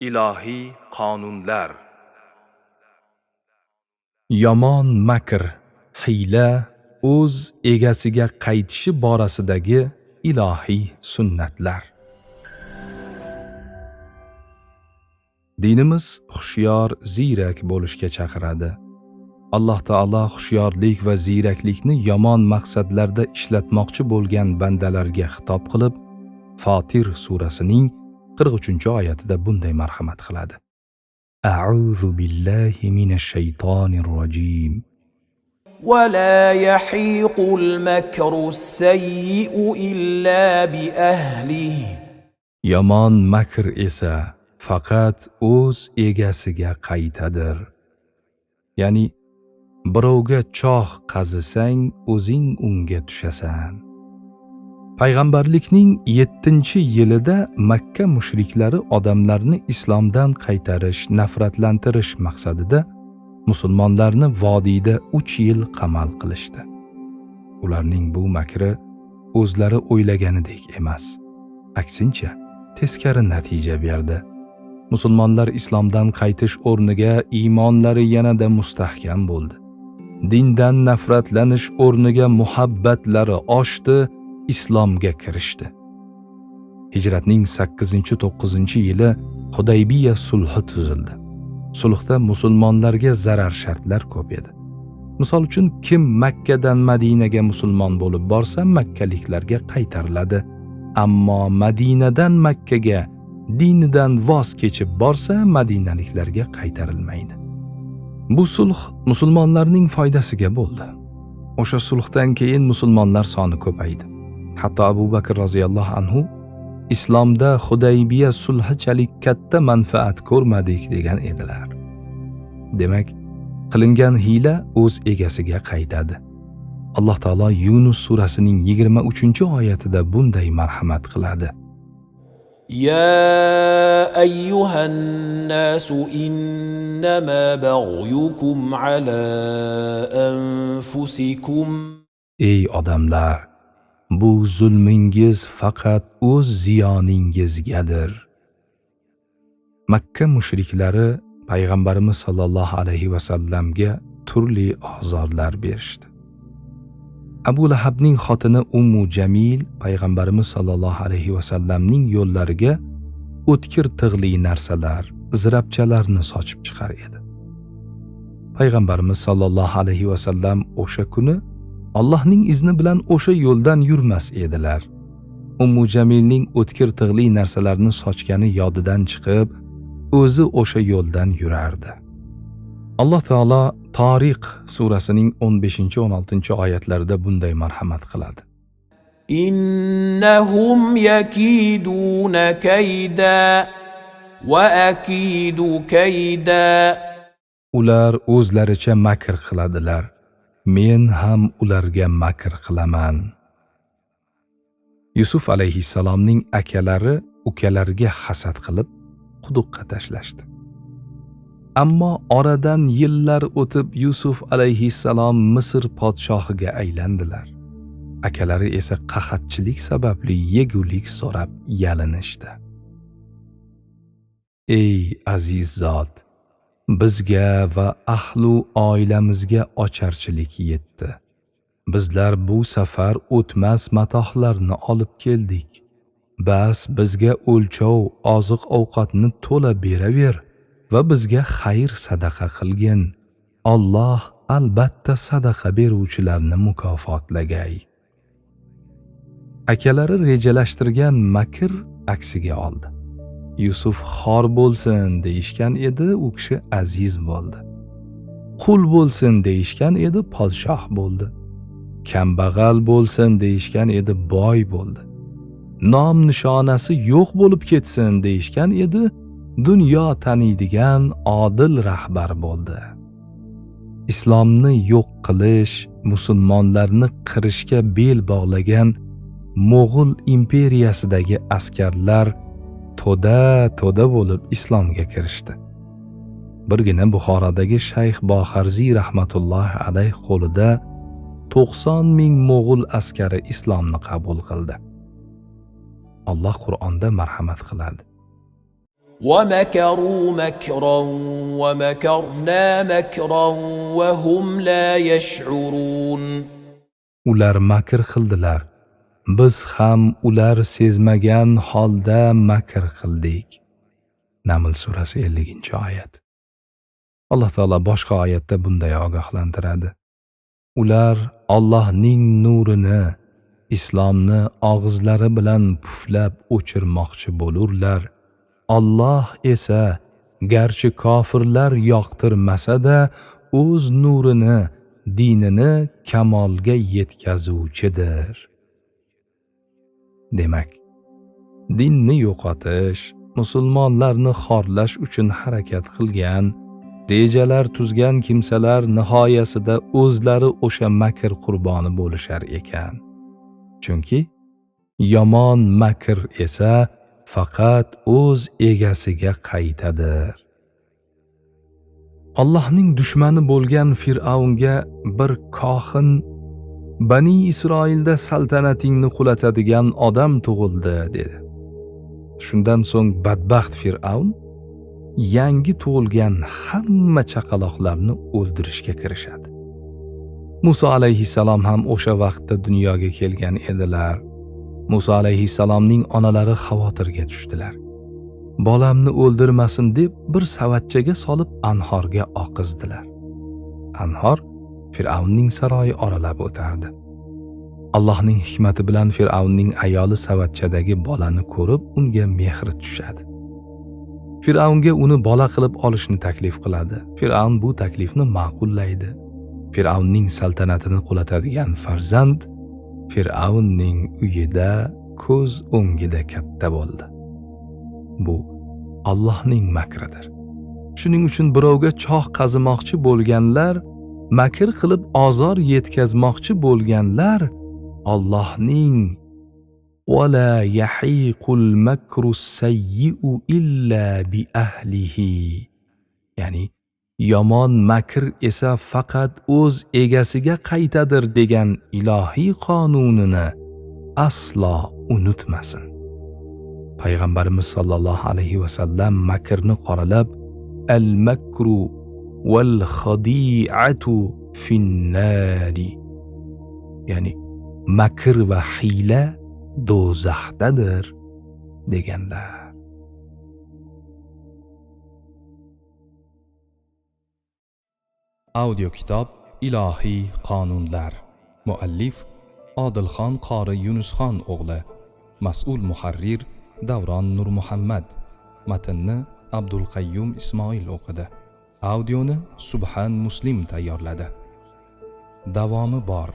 Ilohiy qonunlar. Yomon makr, hiyla o'z egasiga qaytishi borasidagi ilohiy sunnatlar. Dinimiz xushyor, ziyrak bo'lishga chaqiradi. Alloh taolo xushyorlik va ziyraklikni yomon maqsadlarda ishlatmoqchi bo'lgan bandalarga xitob qilib, Fotir surasining 43-oyatida bunday marhamat qiladi. A'udhu billahi minash shaytonir rojim. ولا يحيق المكر السيء إلا بأهله. Yomon makr esa faqat o'z egasiga qaytadir. Ya'ni birovga choh qazisang, o'zing unga tushasan. Payg'ambarlikning 7-yilida Makka mushriklari odamlarni islomdan qaytarish, nafratlantirish maqsadida musulmonlarni vodiyda 3 yil qamal qilishdi. Ularning bu makri o'zlari o'ylaganidek emas, aksincha teskari natija berdi. Musulmonlar islomdan qaytish o'rniga iymonlari yanada mustahkam bo'ldi. Dindan nafratlanish o'rniga muhabbatlari oshdi, islomga kirishdi. Hijratning 8-9-yili Hudaybiya sulhi tuzildi. Sulhda musulmonlarga zarar shartlar ko'p edi. Misol uchun, kim Makkadan Madinaga musulmon bo'lib borsa, makkaliklarga qaytariladi. Ammo Madinadan Makkaga dinidan voz kechib borsa, madinaliklarga qaytarilmaydi. Bu sulh musulmonlarning foydasiga bo'ldi. O'sha sulhdan keyin musulmonlar soni ko'paydi. Hatto Abu Bakr roziyallohu anhu islomda Hudaybiya sulhichalik katta manfaat ko'rmadik degan edilar. Demak, qilingan hiyla o'z egasiga qaytadi. Alloh taolo Yunus surasining 23-oyatida bunday marhamat qiladi. يا أيها الناس إنما بغيكم على أنفسكم. Ey odamlar, bu zulmingiz faqat o'z ziyoningizgadir. Makka mushriklari payg'ambarimiz sollallohu alayhi va sallamga turli ozorlar berishdi. Abu Lahabning xotini Ummu Jamil payg'ambarimiz sollallohu alayhi va sallamning yo'llariga o'tkir tig'li narsalar, zirabchalarni sochib chiqar edi. Payg'ambarimiz sollallohu alayhi va sallam o'sha kuni Allohning izni bilan o'sha yo'ldan yurmas edilar. Ummu Jamilning o'tkir tig'li narsalarni sochgani yodidan chiqib, o'zi o'sha yo'ldan yurardi. Alloh taolo Tariq surasining 15-16-oyatlarida bunday marhamat qiladi. إنهم يكيدون كيدا وأكيد كيدا. Ular o'zlaricha makr qiladilar. Men ham ularga makr qilaman. Yusuf alayhissalomning akalari ukalariga hasad qilib quduqqa tashlashdi. Ammo oradan yillar o'tib Yusuf alayhissalom Misr podshohiga aylandilar. Akalari esa qahatchilik sababli yegulik so'rab yalinishdi. Ey aziz zot, bizga va ahlu oilamizga ocharchilik yetdi. Bizlar bu safar o'tmas matohlarni olib keldik. Bas bizga o'lchov, oziq-ovqatni to'la beraver va bizga xayr sadaqa qilgin. Alloh albatta sadaqa beruvchilarni mukofotlagay. Akalari rejalashtirgan makr aksiga oldi. Yusuf xor bo'lsin deyishgan edi, u kishi aziz bo'ldi. Qul bo'lsin deyishgan edi, podshoh bo'ldi. Kambag'al bo'lsin deyishgan edi, boy bo'ldi. Nom nishonasi yo'q bo'lib ketsin deyishgan edi, dunyo taniydigan odil rahbar bo'ldi. Islomni yo'q qilish, musulmonlarni qirishga bel bog'lagan Mo'g'ul imperiyasidagi askarlar to'da bo'lib islomga kirishdi. Birgina Buxorodagi Shayx Boharziy rahmatullohi alayh qo'lida 90 ming Mo'g'ul askari islomni qabul qildi. Alloh Qur'onda marhamat qiladi. ومكروا مكرا ومكرنا مكرا وهم لا يشعرون. ular makr qildilar, biz ham ular sezmagan holda makr qildik. Naml surasi 50-oyat. Alloh taolo boshqa oyatda bunday ogohlantiradi. Ular Allohning nurini, islomni og'izlari bilan puflab o'chirmoqchi bo'lurlar. Alloh esa garchi kofirlar yoqtirmasa-da o'z nurini, dinini kamolga yetkazuvchidir. Demak, dinni yo'qotish, musulmonlarni xorlash uchun harakat qilgan, rejalar tuzgan kimsalar nihoyasida o'zlari o'sha makr qurboni bo'lishar ekan. Chunki yomon makr esa faqat o'z egasiga qaytadir. Allohning dushmani bo'lgan Fir'avnga bir kohin Bani Isroilda saltanatingni qulatadigan odam tug'ildi dedi. Shundan so'ng badbaxt Fir'avn yangi tug'ilgan hamma chaqaloqlarni o'ldirishga kirishadi. Musa alayhissalom ham o'sha vaqtda dunyoga kelgan edilar. Musa alayhissalomning onalari xavotirga tushdilar. Bolamni o'ldirmasin deb bir savatchaga solib anhorga oqizdilar. Anhor Fir'avnning saroyi oralab o'tardi. Allohning hikmati bilan Fir'avnning ayoli savatchadagi bolani ko'rib, unga mehri tushadi. Fir'avnga uni bola qilib olishni taklif qiladi. Fir'avn bu taklifni ma'qullaydi. Fir'avnning saltanatini qulatadigan farzand Fir'avnning uyida ko'z o'ngida katta bo'ldi. Bu Allohning makridir. Shuning uchun birovga choh qazimoqchi bo'lganlar, makr qilib ozor yetkazmoqchi bo'lganlar Allohning وَلَا يَحِيقُ الْمَكْرُ السَّيِّئُ إِلَّا بِأَهْلِهِ, ya'ni yomon makr esa faqat o'z egasiga qaytadir degan ilohiy qonunini aslo unutmasin. Payg'ambarimiz sollallohu alayhi va sallam makrni qoralab al-makru wal khadi'atu fin-nari, ya'ni makr va hiyla do'zaxdadir deganlar. Audio kitob Ilohiy qonunlar. Muallif Odilxon qori Yunusxon o'g'li. Mas'ul muharrir Davron Nurmuhammad. Matnni Abdulqayyum Ismoil o'qidi. Audioni Subhan Muslim tayyorladi. Davomi bor.